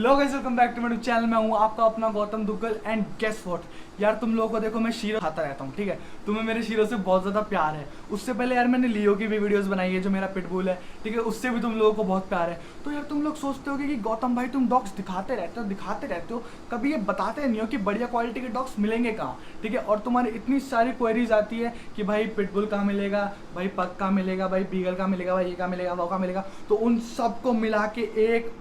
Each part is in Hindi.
Hello guys, welcome back to my channel. मैं हूँ आपका अपना Gautam Duggal and guess what यार, तुम लोगों को देखो मैं शीरो खाता रहता हूँ, ठीक है। तुम्हें मेरे शीरो से बहुत ज़्यादा प्यार है। उससे पहले यार मैंने लियो की भी वीडियोस बनाई है, जो मेरा पिटबुल है, ठीक है। उससे भी तुम लोगों को बहुत प्यार है। तो यार तुम लोग सोचते हो कि गौतम भाई तुम डॉग्स दिखाते रहते हो, कभी ये बताते नहीं हो कि बढ़िया क्वालिटी के डॉग्स मिलेंगे कहाँ, ठीक है। और तुम्हारी इतनी सारी क्वेरीज आती है कि भाई पिटबुल कहाँ मिलेगा, भाई पग कहाँ मिलेगा, भाई बीगल कहाँ मिलेगा, भाई ये कहाँ मिलेगा, वो कहाँ मिलेगा। तो उन सबको मिला के एक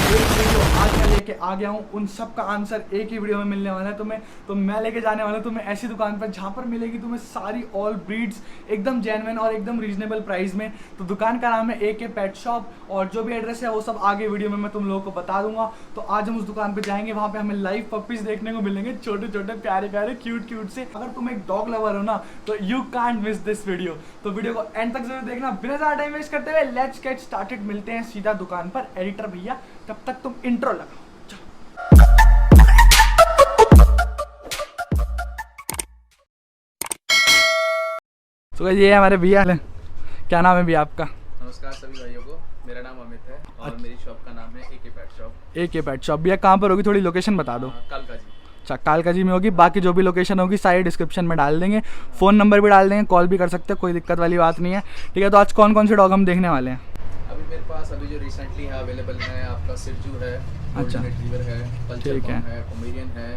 वीडियो आज मैं लेके आ गया हूँ। उन सब का आंसर एक ही वीडियो में मिलने वाला है तुम्हें। तो मैं लेके जाने वाला हूँ तुम्हें ऐसी दुकान पर जहाँ पर मिलेगी तुम्हें सारी ऑल ब्रीड्स एकदम जेन्युइन और एकदम रीजनेबल प्राइस में। तो दुकान का नाम है AK पेट शॉप, और जो भी एड्रेस है वो सब आगे वीडियो में मैं तुम लोगों को बता दूंगा। तो आज हम उस दुकान पर जाएंगे, वहाँ पे हमें लाइव पपीज देखने को मिलेंगे, छोटे छोटे प्यारे प्यारे क्यूट से। अगर तुम एक डॉग लवर हो ना तो you can't miss this video. तो वीडियो को एंड तक जरूर देखना। बिना ज़्यादा टाइम वेस्ट करते हुए लेट्स गेट स्टार्टेड। मिलते हैं सीधा दुकान पर। एडिटर भैया तब तक तुम इंट्रो लगाओ। तो ये है हमारे भैया। क्या नाम है भैया आपका? नमस्कार सभी भाइयों को, मेरा नाम अमित है और मेरी शॉप का नाम है AK pet shop. AK pet shop. भैया कहाँ पर होगी, थोड़ी लोकेशन बता दो। कालका जी। अच्छा, कालका जी में होगी। बाकी जो भी लोकेशन होगी सारी डिस्क्रिप्शन में डाल देंगे, फ़ोन नंबर भी डाल देंगे, कॉल भी कर सकते हैं, कोई दिक्कत वाली बात नहीं है, ठीक है। तो आज कौन कौन से डॉग हम देखने वाले हैं? अभी मेरे पास जो रिसेंटली है अवेलेबल है आपका सिरजू है, अच्छा, रिट्रीवर है, कल्चर ठीक है, पोमेरियन है,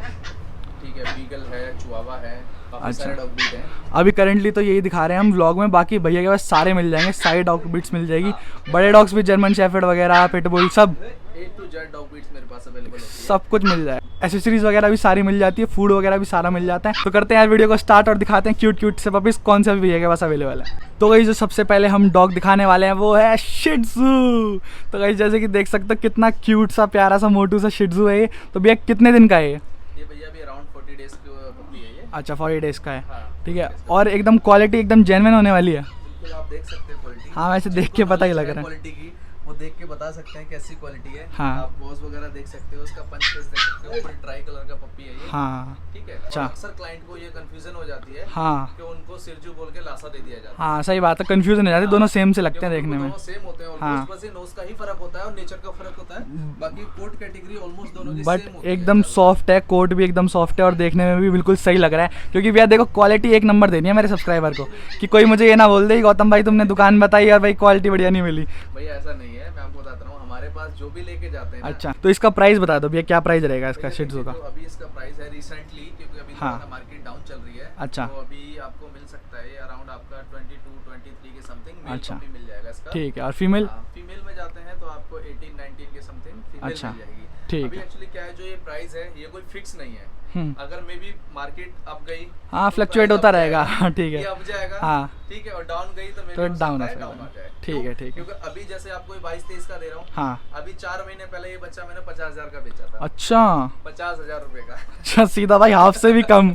ठीक है, बीगल है, चिहुआहुआ है, काफी अच्छा। सारे डॉग ब्रीड हैं। अभी करंटली तो यही दिखा रहे हैं हम व्लॉग में। बाकी भैया के पास सारे मिल जाएंगे, सारी डॉग ब्रीड्स मिल जाएगी। बड़े डॉग्स भी, जर्मन शेफर्ड वगैरह, पिटबुल, सब A to Z dog breeds मेरे पास अवेलेबल होती है। सब कुछ मिल जाए। एसेसरीज वगैरह भी सारी मिल जाती है, फूड वगैरह भी सारा मिल जाता है। तो करते हैं यार वीडियो को स्टार्ट और दिखाते हैं क्यूट से पपीज कौन से भैया के पास अवेलेबल है। तो गाइस जो सबसे पहले हम डॉग दिखाने वाले हैं वो है शिट्जू। तो गाइस जैसे कि देख सकते हो कितना क्यूट सा प्यारा सा मोटू सा शिट्जू है ये। तो भैया कितने दिन का है ये? भैया अभी अराउंड 40 डेज की पपी है ये। अच्छा, 40 डेज़ का है, हाँ, ठीक है। और एकदम क्वालिटी एकदम जेन्युइन होने वाली है। बिल्कुल आप देख सकते हैं क्वालिटी। हाँ, वैसे देख के पता ही लग रहा है क्वालिटी की, वो देख के बता सकते हैं कैसी क्वालिटी है। हाँ। आप बॉस वगैरह देख सकते हो, उसका पंच फेस देख सकते हो, फुल ट्राई कलर का पप्पी है ये। हाँ, ठीक है। अच्छा। अक्सर क्लाइंट को ये कंफ्यूजन हो जाती है हाँ कि उनको सिरजू बोल के लासा दे दिया जाता है। हाँ, सही बात है, कंफ्यूजन हो जाती है। दोनों सेम से लगते हैं देखने में। दोनों सेम होते हैं हाँ। ऑलमोस्ट, बस ये नोज का ही फर्क होता है और नेचर का फर्क होता है। बाकी कोट कैटेगरी ऑलमोस्ट दोनों की बट सेम होती है। एकदम सॉफ्ट है, कोट भी एकदम सॉफ्ट है और देखने में भी बिल्कुल सही लग रहा है। क्योंकि भैया देखो क्वालिटी एक नंबर देनी है मेरे सब्सक्राइबर को, कि कोई मुझे ये ना बोल दे कि गौतम भाई तुमने दुकान बताई और भाई क्वालिटी बढ़िया नहीं मिली। भैया ऐसा नहीं है, मैं आपको बताता हूँ, हमारे पास जो भी लेके जाते हैं ना। अच्छा, तो इसका प्राइस बता दो भैया, क्या प्राइस रहेगा इसका शिट्जू का? अभी इसका प्राइस है रिसेंटली, क्योंकि अभी हाँ। मार्केट डाउन चल रही है। अच्छा। तो अभी आपको मिल सकता है अराउंड आपका 22-23 के समथिंग मेल अच्छा। पपी मिल जाएगा इसका। ठीक है। और फीमेल? फीमेल में जाते हैं तो आपको 18-19 के समथिंग फीमेल अच्छा, मिल जाएगी। ठीक अभी है। एक्चुअली क्या है, जो ये प्राइस है ये कोई फिक्स नहीं है। अगर मे बी मार्केट अप गई, हाँ, तो फ्लक्चुएट price होता up रहेगा। जाएगा, हाँ, ठीक है। ये अप जाएगा, हाँ, ठीक है, और डाउन गई तो तो डाउन आ डाउन जाएगा। आ जाए। ठीक है, ठीक है। क्योंकि अभी जैसे आपको 22-23 का दे रहा हूँ। हाँ, अभी 4 महीने पहले ये बच्चा मैंने 50,000 का बेचा था। अच्छा 50,000 रुपए का। अच्छा, सीधा भाई हाफ से भी कम,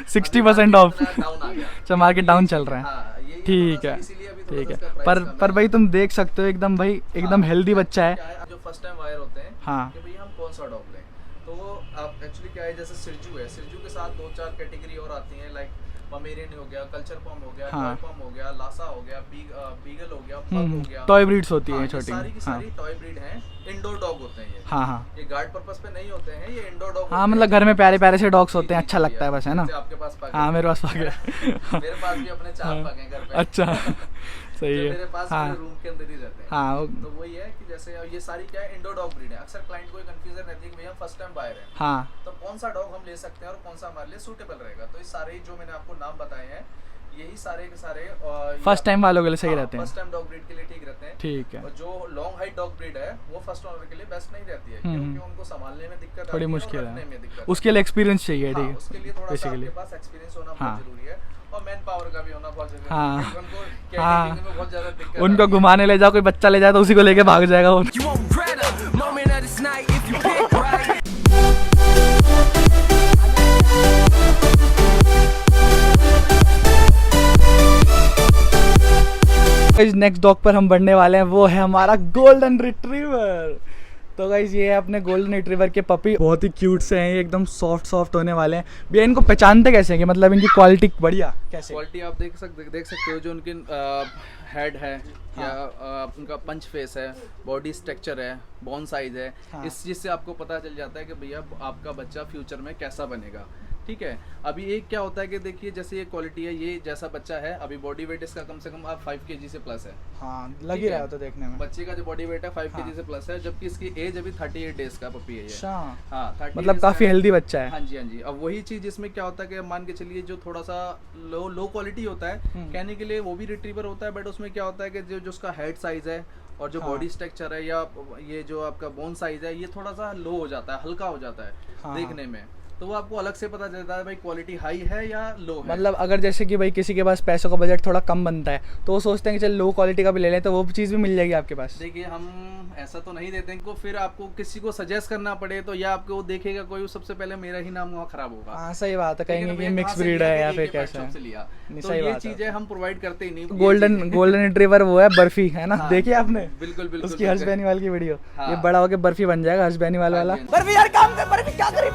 60% ऑफ। डाउन आ गया। अच्छा, मार्केट डाउन चल रहा है। हाँ, यही ठीक थोड़ा सा है, इसीलिए अभी ठीक थोड़ा सा है। इसका पर price कम पर है। भाई तुम देख सकते हो एकदम भाई एकदम हाँ, हेल्दी बच्चा है। क्या जो फर्स्ट टाइम वायर होते हैं हाँ। कि भैया हम कौन सा डॉग लें, तो वो आप एक्चुअली क्या है, जैसे सिरजू है, सिरजू के साथ 2-4 कैटेगरी और आती हैं, लाइक पोमेरियन हो गया, कल्चर पॉम हो गया, हाँ। टॉय पॉम हो गया, लासा हो गया, बीगल हो गया, पग हो गया। टॉय ब्रीड्स होती हाँ, हैं ये छोटी। सारी की हाँ सारी टॉय ब्रीड हैं। इंडोर डॉग होते हैं ये। हाँ हाँ ये गार्ड पर्पस पे नहीं होते हैं, ये इंडोर डॉग। हाँ, मतलब घर में प्यारे प्यारे से डॉग्स होते हैं, अच्छा लगता है बस, है ना। आपके पास पग हाँ, है। मेरे पास पग है। मेरे पास भी अपने 4 पग हैं घर पे। अच्छा, सही जो है। मेरे पास हाँ रूम के अंदर ही रहते हैं। हाँ तो वही है कि जैसे ये सारी क्या है, इंडोर डॉग ब्रीड है। अक्सर क्लाइंट को कंफ्यूजन रहती है कि भैया फर्स्ट टाइम बायर है, हाँ तो कौन सा डॉग हम ले सकते हैं और कौन सा हमारे लिए सूटेबल रहेगा। तो ये सारे जो मैंने आपको नाम बताए हैं, यही सारे के सारे फर्स्ट टाइम वालों के लिए सही रहते हैं। फर्स्ट टाइम डॉग ब्रीड के लिए ठीक रहते हैं। ठीक है। और जो लॉन्ग हाइट डॉग ब्रीड है वो फर्स्ट ओनर के लिए बेस्ट नहीं रहती है, क्योंकि उनको संभालने में दिक्कत थोड़ी आती मुश्किल और है, रखने में दिक्कत उसके लिए एक्सपीरियंस चाहिए, आती है। ठीक हाँ, है। उसके लिए थोड़ा सा बेसिकली आपके पास एक्सपीरियंस होना हाँ। बहुत जरूरी है और मैन पावर का भी होना बहुत जरूरी है। हाँ। क्योंकि उनको हाँ। कैटरिंग में बहुत ज्यादा दिक्कत उनको आती है। घुमाने ले जाओ, कोई बच्चा ले जाए तो उसी को लेके भाग जाएगा वो। You won't regret a moment of this night if you pick right. Next dog पर हम बढ़ने वाले हैं, वो है हमारा गोल्डन रिट्रीवर। तो गाइज ये है अपने गोल्डन रिट्रीवर के पपी, बहुत ही क्यूट से हैं ये, एकदम सॉफ्ट होने वाले हैं। भैया इनको पहचानते कैसे हैं कि मतलब इनकी क्वालिटी बढ़िया कैसे? क्वालिटी आप देख सकते हो, जो उनके हेड है या उनका पंच फेस है, बॉडी स्ट्रक्चर है, बोन साइज है, इस चीज़ से आपको पता चल जाता है कि भैया आपका बच्चा फ्यूचर में कैसा बनेगा। ठीक है, अभी एक क्या होता है कि देखिए जैसे ये क्वालिटी है, ये जैसा बच्चा है अभी बॉडी वेट इसका कम से कम आप 5 kg से प्लस है। हाँ, लग ही रहा है तो देखने में बच्चे का जो बॉडी वेट है 5 kg से प्लस है, जबकि इसकी एज अभी 38 डेज का पपी है ये। अच्छा, हाँ, 38 मतलब days काफी का है। हेल्दी बच्चा है। हाँ जी, हाँ जी। अब वही चीज इसमें क्या होता है कि मान के चलिए जो थोड़ा सा लो क्वालिटी होता है कहने के लिए वो भी रिट्रीवर होता है, बट उसमें क्या होता है कि जो उसका हेड साइज है और जो बॉडी स्ट्रक्चर है या ये जो आपका बोन साइज है ये थोड़ा सा लो हो जाता है, हल्का हो जाता है देखने में, तो वो आपको अलग से पता चलता है भाई क्वालिटी हाई है या लो है। मतलब अगर जैसे कि भाई किसी के पास पैसों का बजट थोड़ा कम बनता है तो वो सोचते हैं कि चल लो क्वालिटी का भी ले लें, तो वो चीज़ भी मिल जाएगी आपके पास। देखिए हम ऐसा तो नहीं देते हैं, फिर आपको किसी को सजेस्ट करना पड़े तो या आपको वो देखेगा कोई, सबसे पहले मेरा ही नाम वहाँ खराब होगा। हाँ सही बात है, कहेंगे कि मिक्स ब्रीड है या फिर कैसा है। तो ये चीजें हम प्रोवाइड करते ही नहीं। गोल्डन रिट्रीवर वो है बर्फी है ना, देखिए आपने बिल्कुल बिल्कुल उसकी हर्ष बेनीवाल की वीडियो, ये बड़ा होके बर्फी बन जाएगा हर्ष बेनीवाल वाला। बर्फी यार काम कर, बर्फी क्या करी,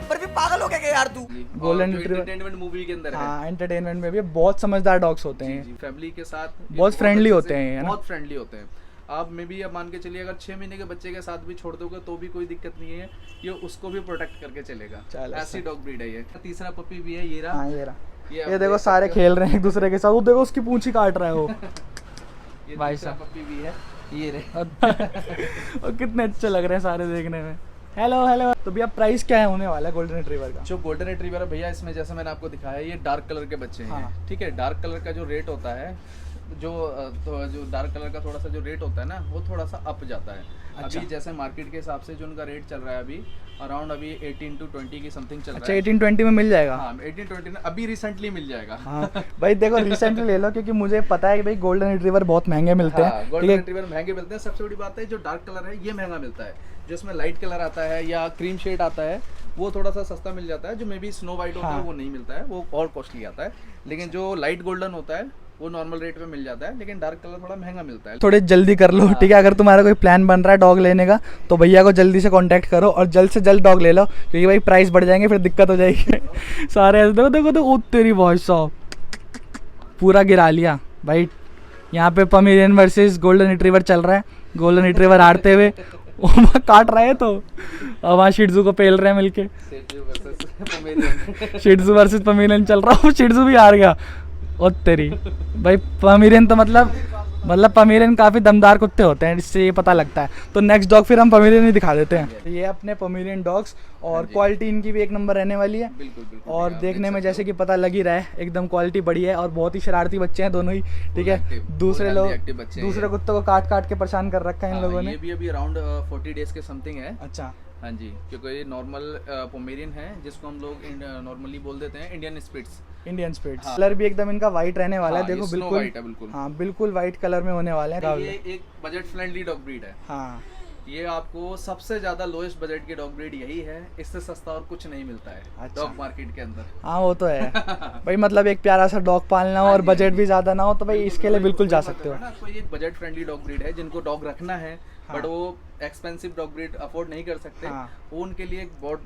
बर्फी पागल हो गया क्या यार तू। गोल्डन रिट्रीवर एंटरटेनमेंट मूवी के अंदर है। हाँ, एंटरटेनमेंट में भी बहुत समझदार डॉग्स होते हैं, फैमिली के साथ बहुत फ्रेंडली होते हैं, है ना? बहुत फ्रेंडली होते हैं। आप में भी अब मान के चलिए अगर 6 महीने के बच्चे के साथ भी छोड़ दोगे तो भी कोई दिक्कत नहीं है, ये उसको भी प्रोटेक्ट करके चलेगा। ऐसी डॉग ब्रीड है ये। तीसरा पपी भी है ये रहा। हाँ, ये देखो सारे खेल रहे हैं एक दूसरे के साथ, वो देखो उसकी पूंछ ही काट रहा है वो। ये भाई तीसरा साहब पपी भी है ये रहे। और कितने अच्छे लग रहे हैं सारे देखने में। हेलो तो भैया प्राइस क्या है होने वाला है गोल्डन रिट्रीवर का? जो गोल्डन रिट्रीवर है भैया, इसमें जैसे मैंने आपको दिखाया ये डार्क कलर के बच्चे हैं। ठीक है, डार्क कलर का जो रेट होता है, जो डार्क कलर का थोड़ा सा जो रेट होता है ना वो थोड़ा सा अप जाता है। अभी जैसे मार्केट के हिसाब से जो उनका रेट चल रहा है अभी अराउंड अभी 18 to 20 की समथिंग चल रहा है। अच्छा, 18-20 में मिल जाएगा? हाँ, 18-20 में अभी रिसेंटली मिल जाएगा। हाँ भाई देखो रिसेंटली ले लो, क्योंकि मुझे पता है कि भाई गोल्डन रिट्रीवर बहुत महंगे मिलते हैं। गोल्डन रिट्रीवर महंगे मिलते हैं। सबसे बड़ी बात है जो डार्क कलर है ये महंगा मिलता है, जो इसमें लाइट कलर आता है या क्रीम शेड आता है वो थोड़ा सा सस्ता मिल जाता है। जो मे बी स्नो वाइट होता है वो नहीं मिलता है, वो और कॉस्टली आता है। लेकिन जो लाइट गोल्डन होता है वो नॉर्मल रेट में मिल जाता है, लेकिन डार्क कलर थोड़ा महंगा मिलता है। थोड़े जल्दी कर लो, ठीक है? अगर तुम्हारा कोई प्लान बन रहा है डॉग लेने का तो भैया को जल्दी से कांटेक्ट करो और जल्द से जल्द डॉग ले लो, क्योंकि भाई प्राइस बढ़ जाएंगे फिर दिक्कत हो जाएगी। सारे ऐसे देखो देखो तेरी वॉइस साहब पूरा गिरा लिया भाई। यहाँ पे पमेरियन वर्सेस गोल्डन रिट्रीवर चल रहा है, गोल्डन रिट्रीवर हारते हुए काट रहा है, तो वहाँ शिट्जू को पेल रहे हैं मिलके। शिट्जू वर्सेस पमेरियन चल रहा है, शिट्जू भी हार गया। और तेरी भाई पमेरियन तो मतलब पमेरियन काफ़ी दमदार कुत्ते होते हैं, इससे ये पता लगता है। तो नेक्स्ट डॉग फिर हम पमेरियन ही दिखा देते हैं। ये अपने पमेरियन डॉग्स और क्वालिटी इनकी भी एक नंबर रहने वाली है। बिल्कुल और देखने में जैसे कि पता लग ही रहा है एकदम क्वालिटी बढ़िया है और बहुत ही शरारती बच्चे हैं दोनों ही, ठीक है? दूसरे कुत्तों को काट काट के परेशान कर रखा है इन लोगों ने। ये भी अभी अराउंड 40 डेज के समथिंग है। अच्छा, हाँ जी, क्योंकि ये नॉर्मल पोमेरियन है जिसको हम लोग नॉर्मली बोल देते हैं इंडियन स्पिट्स। कलर भी एकदम इनका वाइट रहने वाला है। देखो बिल्कुल व्हाइट है, बिल्कुल। हाँ, बिल्कुल वाइट कलर में होने वाले हैं। ये एक बजट फ्रेंडली डॉग ब्रीड है। हाँ, ये आपको सबसे ज्यादा लोएस्ट बजट की डॉग ब्रीड यही है, इससे सस्ता और कुछ नहीं मिलता है डॉग मार्केट के अंदर। हाँ वो तो है भाई, मतलब एक प्यारा सा डॉग पालना हो और बजट भी ज्यादा ना हो तो भाई इसके लिए बिल्कुल जा सकते हो। कोई एक बजट फ्रेंडली डॉग ब्रीड है जिनको डॉग रखना है बट वो एक्सपेंसिव डॉग ब्रीड अफोर्ड नहीं कर सकते, वो उनके लिए एक बहुत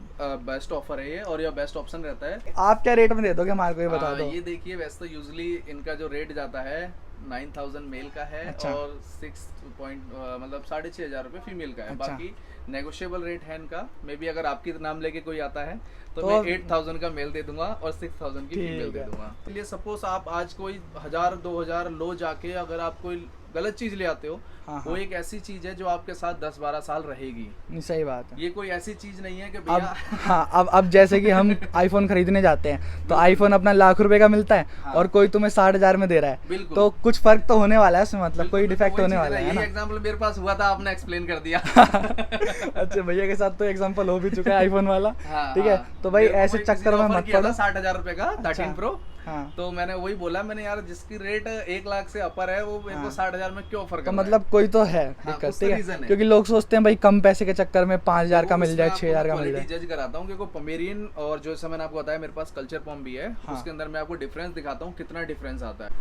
बेस्ट ऑफर है ये, और ये बेस्ट ऑप्शन रहता है। आप क्या रेट में दे दोगे हमारे को ये बता दो। ये देखिए वैसे तो यूजुअली इनका जो रेट जाता है 9000 मेल का है। अच्छा। और 6,500 रुपये फीमेल का है। अच्छा। बाकी नेगोशिएबल रेट है इनका। मे बी अगर आपके नाम लेके कोई आता है तो मैं 8000 का मेल दे दूंगा और 6000 की फीमेल दे दूंगा। इसलिए सपोज आप आज कोई 1000-2000 लो जाके अगर आप कोई गलत चीज ले आते हो, वो एक ऐसी चीज है जो आपके साथ 10-12 साल रहेगी। सही बात है। ये कोई ऐसी चीज नहीं है कि भैया अब जैसे कि हम आईफोन खरीदने जाते हैं तो आईफोन अपना ₹1,00,000 का मिलता है। हाँ। और कोई तुम्हें 60,000 में दे रहा है, तो कुछ फर्क तो होने वाला है उसमें, मतलब कोई डिफेक्ट होने वाला है ना। एग्जांपल मेरे पास हुआ था, आपने एक्सप्लेन कर दिया। अच्छा, भैया के साथ तो एग्जांपल हो भी चुका है आईफोन वाला। ठीक है, तो भाई ऐसे चक्कर में मत पड़ो। 60,000 रुपए का 13 प्रो। हाँ। तो मैंने वही बोला, मैंने यार जिसकी रेट 1 लाख से अपर है वो मेरे को 60,000 में क्यों फर्क, तो मतलब कोई तो है दिक्कत, ठीक है? क्योंकि लोग सोचते हैं भाई कम पैसे के चक्कर में 5,000 का मिल जाए, 6,000 का मिल जाए। जज कराता हूँ क्योंकि पोमेरियन और जो जैसे मैंने आपको बताया मेरे पास कल्चर पॉम भी है। हाँ। उसके अंदर मैं आपको डिफरेंस दिखाता हूँ कितना डिफरेंस आता है।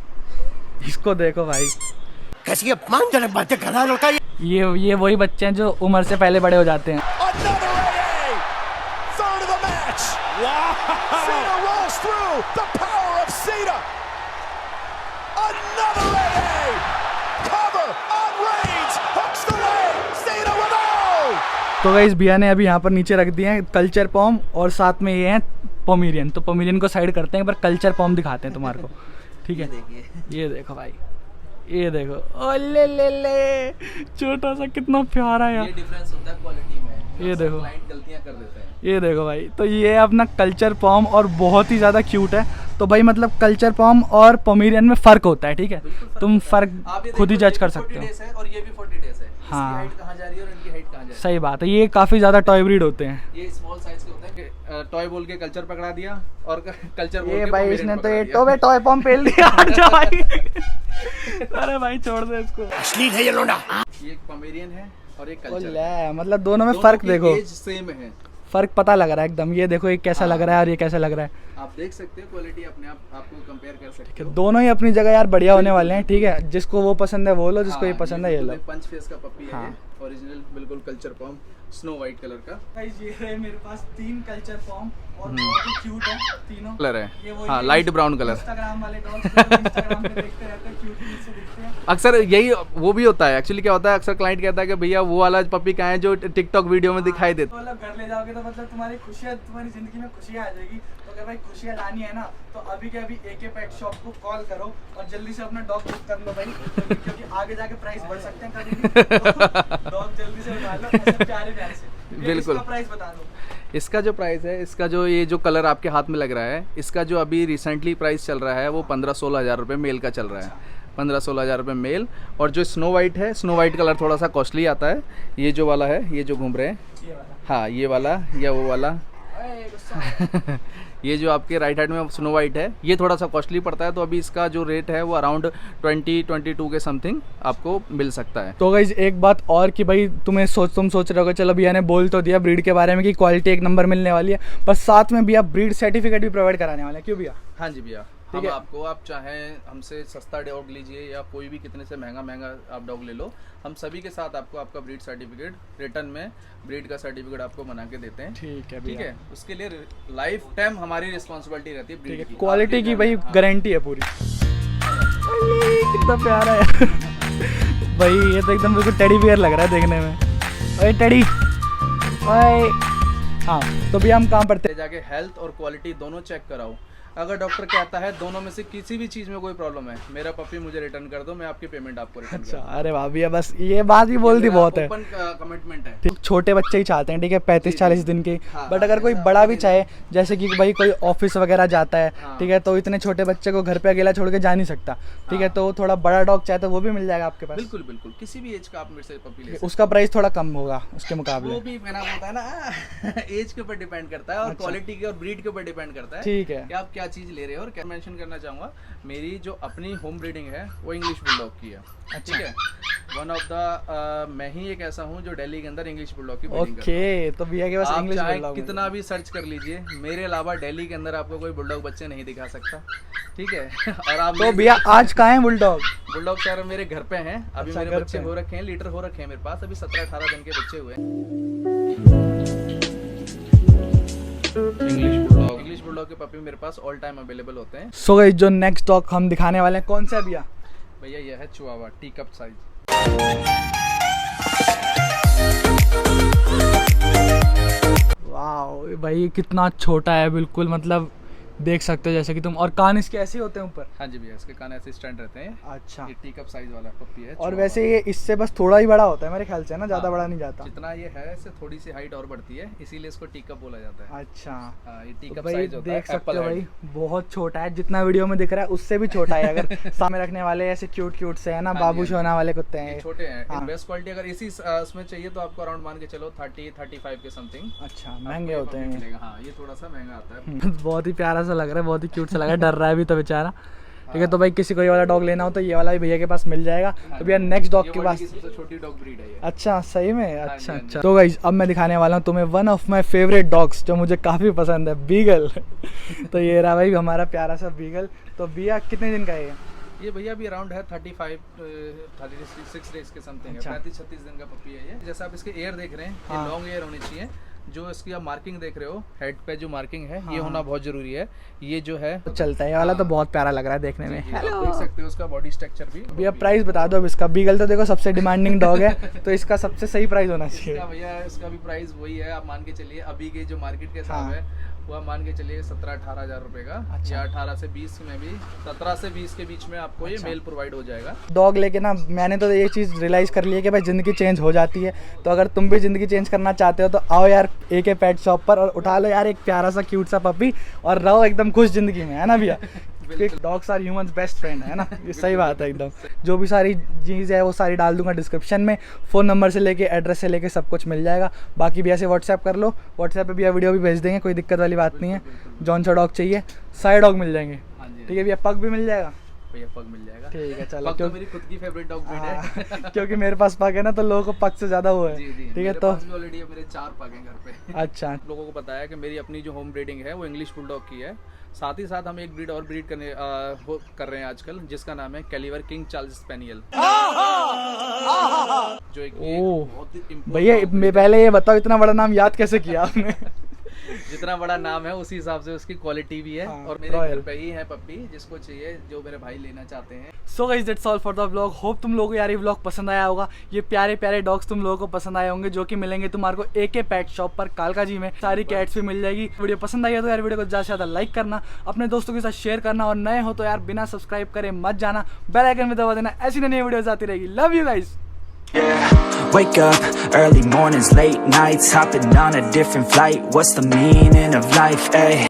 इसको देखो भाई, कैसी अपमानजनक बातें कर रहा है लड़का। ये वही बच्चे हैं जो उम्र से पहले बड़े हो जाते हैं। Cena rolls through the power of Cena. Another AA. तो गाइस भैया ने अभी यहाँ पर नीचे रख दिए हैं कल्चर पॉम और साथ में ये हैं पोमेरियन। तो पोमेरियन को साइड करते हैं, पर कल्चर पॉम दिखाते हैं तुम्हारे को, ठीक है। ये देखो भाई, ये देखो, ओ ले छोटा सा कितना प्यारा है यार। ये डिफरेंस होता है क्वालिटी में, ये देखो, क्लाइंट गलतियां कर देते हैं। ये देखो भाई, तो ये अपना कल्चर पॉम और बहुत ही ज़्यादा क्यूट है। तो भाई मतलब कल्चर पॉम और पोमेरियन में फ़र्क होता है, ठीक है। तुम फ़र्क खुद ही जज कर सकते हो। और ये भी 40 डेज है। हाँ। इसकी हाइट कहाँ जा रही है और इनकी हाइट कहाँ जा रही है। सही बात है, ये काफ़ी ज़्यादा टॉय ब्रीड होते हैं। ये स्मॉल साइज के होते हैं। टॉय बोल के कल्चर पकड़ा दिया और कल्चर बोल ये के भाई पोमेरियन इसने तो पकड़ा ये दिया। टॉय पॉम पेल दिया। हट जा भाई। अरे भाई छोड़ दे इसको। अश्लील है ये लोंडा। ये एक पोमेरियन है और एक ओ कल्चर है। ले, मतलब दोनों में फ़र्क देखो, एज सेम है। फ़र्क पता लग रहा है एकदम। ये देखो, ये कैसा लग रहा है और ये कैसा लग रहा है। आप देख सकते हो क्वालिटी अपने आप आपको कंपेयर कर सकते हो। दोनों ही अपनी जगह यार बढ़िया होने वाले हैं, ठीक है। जिसको वो पसंद है वो लो, जिसको ये पसंद है ये लो। पंच फेस का पप्पी है। हाँ। ओरिजिनल बिल्कुल कल्चर पॉम स्नो वाइट कलर का। गाइस ये है मेरे पास 3 कल्चर पॉम और बहुत ही क्यूट है तीनों। कलर है, ये वही हाँ, है लाइट ब्राउन कलर। इंस्टाग्राम वाले डॉग्स इंस्टाग्राम पे देखते रहते हैं, क्यूट से दिखते हैं। अक्सर यही वो भी होता है। एक्चुअली क्या होता है, अक्सर क्लाइंट कहता है कि भैया वो वाला पपी कहाँ है जो टिकटॉक वीडियो में दिखाई देता तो मतलब घर ले जाओगे तो मतलब तुम्हारी खुशियाँ, तुम्हारी जिंदगी में खुशियाँ आ जाएगी। तो अगर भाई खुशियाँ लानी है ना, तो अभी के अभी AK पेट शॉप को कॉल करो और जल्दी से अपना डॉग बुक कर लो भाई, क्योंकि आगे जाके प्राइस बढ़ सकते हैं कभी भी। डॉग जल्दी से उठा लो, ऐसे प्यारे प्यारे से। बिल्कुल। इसका प्राइस बता दो। इसका जो प्राइस है, इसका जो ये जो कलर आपके हाथ में लग रहा है, इसका जो अभी रिसेंटली प्राइस चल रहा है वो 15-16 हज़ार रुपये मेल का चल रहा है। 15-16 हज़ार रुपये मेल। और जो स्नो वाइट है, स्नो वाइट कलर थोड़ा सा कॉस्टली आता है। ये जो वाला है, ये जो घूम रहे हैं, ये वाला। हाँ ये वाला या वो वाला। ये जो आपके राइट हैंड में स्नो वाइट है, ये थोड़ा सा कॉस्टली पड़ता है। तो अभी इसका जो रेट है वो अराउंड 20-22 के समथिंग आपको मिल सकता है। तो गाइज एक बात और कि भाई तुम सोच रहे हो, चलो भैया ने बोल तो दिया ब्रीड के बारे में कि क्वालिटी एक नंबर मिलने वाली है, पर साथ में भैया ब्रीड सर्टिफिकेट भी प्रोवाइड कराने वाले हैं। क्यों भैया? हाँ जी भैया, ठीक हम है। आपको, आप चाहें हमसे सस्ता डॉग लीजिए या कोई भी कितने से महंगा आप डॉग ले लो, हम सभी के साथ आपको आपका ब्रीड सर्टिफिकेट रिटर्न में ब्रीड का सर्टिफिकेट आपको बना के देते हैं। ठीक है ठीक है, उसके लिए लाइफ टाइम हमारी रिस्पॉन्सिबिलिटी रहती है ठीक है, ब्रीड की। क्वालिटी की भाई हाँ। गारंटी है पूरी। कितना प्यारा है भाई, ये तो एकदम बिल्कुल टेडी बियर लग रहा है देखने में। ओए टेडी, ओए। हाँ तो भैया हम काम करते जाके हेल्थ और क्वालिटी दोनों चेक कराओ। अगर डॉक्टर कहता है दोनों में से किसी भी चीज़ में कोई प्रॉब्लम है, मेरा पपी मुझे रिटर्न कर दो, मैं आपकी पेमेंट आपको रिटर्न अच्छा, अरे वाह भैया, बस ये बात ही बोल दी बहुत है। ओपन कमिटमेंट है। ठीक, छोटे बच्चे ही चाहते हैं, ठीक है, 35-40 दिन के। हाँ, बट अगर कोई बड़ा भी चाहे, जैसे कि भाई कोई ऑफिस वगैरह जाता है, हाँ। ठीक है, तो इतने छोटे बच्चे को घर पे अकेला छोड़ के जा नहीं सकता, ठीक है, तो थोड़ा बड़ा डॉग चाहे तो वो भी मिल जाएगा आपके पास। बिल्कुल बिल्कुल, किसी भी एज का आप मेरे से पपी ले सकते उसका प्राइस थोड़ा कम होगा उसके हो। मुकाबले। वो भी मैंने होता है ना एज के ऊपर डिपेंड करता है और अच्छा। क्वालिटी के और ब्रीड के ऊपर डिपेंड करता है। ठीक है। कि आप क्या चीज़ ले रहे हो। और क्या मेंशन करना चाहूँगा, मेरी जो अपनी होम ब्रीडिंग है वो इंग्लिश बुलडॉग की है। ठीक है, वन ऑफ द मैं ही एक ऐसा हूँ जो दिल्ली के अंदर इंग्लिश बुलडॉग की ब्रीडिंग करता हूँ। ओके, तो भैया के पास आप इंग्लिश चाहे बुलडॉग कितना भी सर्च कर लीजिए, मेरे अलावा दिल्ली के अंदर आपको कोई बुलडॉग बच्चे नहीं दिखा सकता। ठीक है और आप तो भैया आज कहाँ है बुलडॉग? बुलडॉग सर मेरे घर पे हैं अभी। अच्छा, मेरे घर बच्चे पे हो रखे हैं, लीटर हो रखे हैं मेरे पास। अभी 17-18 दिन के बच्चे हुए हैं। इंग्लिश बुलडॉग के पपी मेरे पास ऑल टाइम अवेलेबल होते हैं। सो गाइस जो नेक्स्ट डॉग हम दिखाने वाले हैं कौन सा है भैया? भैया यह है चिहुआवा, टी कप साइज। वाह भाई कितना छोटा है, बिल्कुल मतलब देख सकते हो जैसे कि तुम। और कान इसके ऐसे ही होते हैं ऊपर? हाँ जी भैया, इसके कान ऐसे स्टैंड रहते हैं। अच्छा, ये टी कप साइज वाला पप्पी है। और चिहुआवा। वैसे ये इससे बस थोड़ा ही बड़ा होता है मेरे ख्याल से ना, ज़्यादा हाँ, बड़ा नहीं जाता। जितना ये है इससे थोड़ी सी हाइट और बढ़ती है, इसीलिए इसको टी कप बोला जाता है। अच्छा, हाँ, ये टी तो कप भाई साइज होता है। देख सकते एप्पल हो भाई हेड। बहुत छोटा है, जितना वीडियो में दिख रहा है उससे भी छोटा है। अगर सामने रखने वाले ऐसे क्यूट से है ना, हाँ बाबू जी, हाँ सोना वाले कुत्ते ये हैं। छोटे हैं। हाँ। बेस्ट क्वालिटी अगर इसी उसमें चाहिए तो आपको अराउंड मान के चलो 30-35 के समथिंग। अच्छा, महंगे होते हैं ये। हाँ, ये थोड़ा सा महंगा आता है। बहुत ही प्यारा सा लग रहा है, बहुत ही क्यूट सा लग रहा है, डर रहा है अभी तो बेचारा। ठीक है, तो भाई किसी को ये वाला डॉग लेना हो तो ये वाला भी भैया के पास मिल जाएगा। तो भैया नेक्स्ट डॉग ये के वर्ल्ड पास। की सबसे छोटी डॉग ब्रीड है ये। अच्छा, सही में? जी, अच्छा हाँ जी। अच्छा। तो गाइस अब मैं दिखाने वाला हूँ तुम्हें one of my favourite dogs जो मुझे काफ़ी पसंद है, बीगल। तो ये रहा भाई हमारा प्यारा सा बीगल। तो भैया कितने दिन का है ये भैया भी अराउंड है 36 डेज के समथिंग है। अच्छा। 35-36 दिन का पपी है ये। जैसा आप इसके एयर देख रहे हैं, हाँ। ये लॉन्ग एयर होनी चाहिए, जो इसकी आप मार्किंग देख रहे हो, हेड पे जो मार्किंग है ये होना बहुत जरूरी है। ये जो है चलता है, ये वाला तो बहुत प्यारा लग रहा है देखने में। आप देख सकते हो उसका बॉडी स्ट्रक्चर भी। भैया प्राइस बता दो अब इसका। बीगल तो देखो सबसे डिमांडिंग डॉग है, तो इसका सबसे सही प्राइस होना चाहिए। इसका भैया इसका भी प्राइस वही है, आप मान के चलिए अभी के जो मार्केट के हिसाब है वो आप मान के चलिए 17-18 हज़ार रुपए का। अच्छा। या 18 से 20 में भी, 17 से 20 के बीच में आपको ये मेल प्रोवाइड हो जाएगा। डॉग लेके ना मैंने तो ये चीज़ रियलाइज़ कर ली है कि भाई ज़िंदगी चेंज हो जाती है। तो अगर तुम भी ज़िंदगी चेंज करना चाहते हो तो आओ यार AK पेट शॉप पर और उठा लो यार एक प्यारा सा क्यूट सा पपी और रहो एकदम खुश ज़िंदगी में, है ना भैया? Dogs are humans best friend, है ना? ये सही बात है एकदम। जो भी सारी चीज़ है वो सारी डाल दूंगा डिस्क्रिप्शन में। फ़ोन नंबर से लेके एड्रेस से लेके सब कुछ मिल जाएगा। बाकी भैया से व्हाट्सएप कर लो, व्हाट्सएप पे भैया वीडियो भी भेज देंगे, कोई दिक्कत वाली बात नहीं है। जौन सा डॉग चाहिए सारे डॉग मिल जाएंगे। ठीक है भैया, पग भी मिल जाएगा? भैया पग मिल जाएगा। ठीक है चलो, पग तो क्योंकि मेरी खुद की फेवरेट डॉग ब्रीड है। क्योंकि मेरे पास पग है ना तो लोगों को पग से ज़्यादा वो है। ठीक है, तो ऑलरेडी मेरे 4 पग हैं घर पे। अच्छा, लोगों को बताया कि मेरी अपनी जो होम ब्रीडिंग है वो इंग्लिश बुलडॉग की है। साथ ही साथ हम एक ब्रीड और ब्रीड करने वो कर रहे हैं आजकल, जिसका नाम है कैलिवर किंग चार्ल्स स्पेनियल। जो एक बहुत ही important भैया breed मैं पहले ये बताओ इतना बड़ा नाम याद कैसे किया आपने? जितना बड़ा नाम है उसी हिसाब से उसकी क्वालिटी भी है। हाँ, और मेरे royal। घर पे ही है पप्पी, जिसको चाहिए, जो मेरे भाई लेना चाहते हैं। So guys that's all for the vlog. Hope तुम लोगों को यार ये व्लॉग पसंद आया होगा। ये प्यारे प्यारे डॉग्स तुम लोगों को पसंद आए होंगे, जो कि मिलेंगे तुम्हारे को AK पेट शॉप पर कालका जी में। सारी कैट्स भी मिल जाएगी। वीडियो पसंद आई है तो यार वीडियो को ज़्यादा से ज़्यादा लाइक करना, अपने दोस्तों के साथ शेयर करना, और नए हो तो यार बिना सब्सक्राइब करे मत जाना, बेल आइकन में दबा देना, ऐसी नई वीडियोस आती रहेगी। Love you guys. Wake up, early mornings, late nights, hopping on a different flight. What's the meaning of life, ayy?